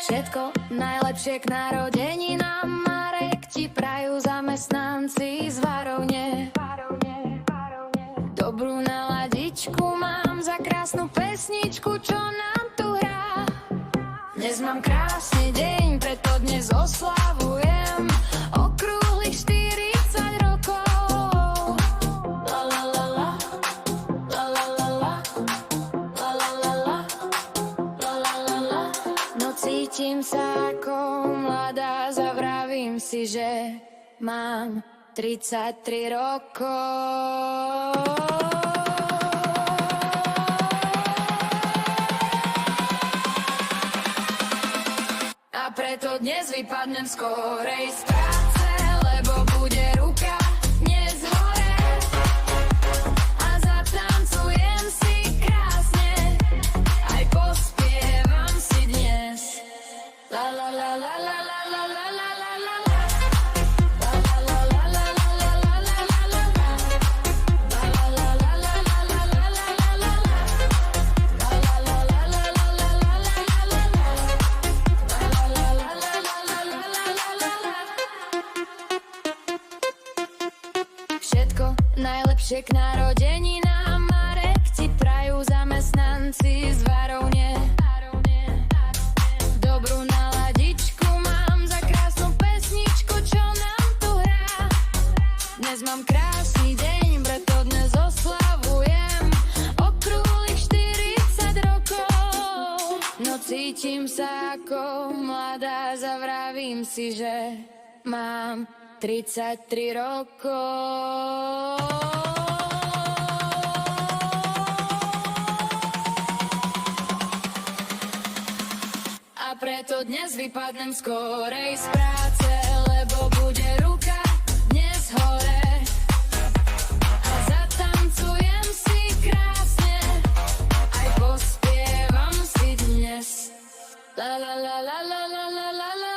Všetko najlepšie k narodeninám, Marek, ti prajú zamestnanci z varovne. Dobrú naladičku mám za krásnu pesničku, čo nám tu hrá. Dnes mám krásny deň, preto dnes oslavujem okrúhlych 40 rokov. La la la la, la la la la, la la la la, la la la la. No cítim sa ako mladá, zavravím si, že mám 33 rokov. A preto dnes vypadnem skorej z práce, lebo bude ruka dnes hore. A zatancujem si krásne, aj pospievam si dnes. La la la la la la la la la la la la. La la la la la la la la la la la. La la la la la la la la la la la. La la la la la la la la la la la. Všetko najlepšie k narodeninám, Marek, ti prajú zamestnanci z varovne. Dobrú naladičku mám za krásnu pesničku, čo nám tu hrá. Dnes mám krásny deň, preto dnes oslavujem okrúhlych 40 rokov. No cítim sa ako mladá, zavravím si, že mám 33 rokov. A preto dnes vypadnem skorej z práce, lebo bude ruka dnes hore. A zatancujem si krásne, aj pospievam si dnes. La la la la la la la la la.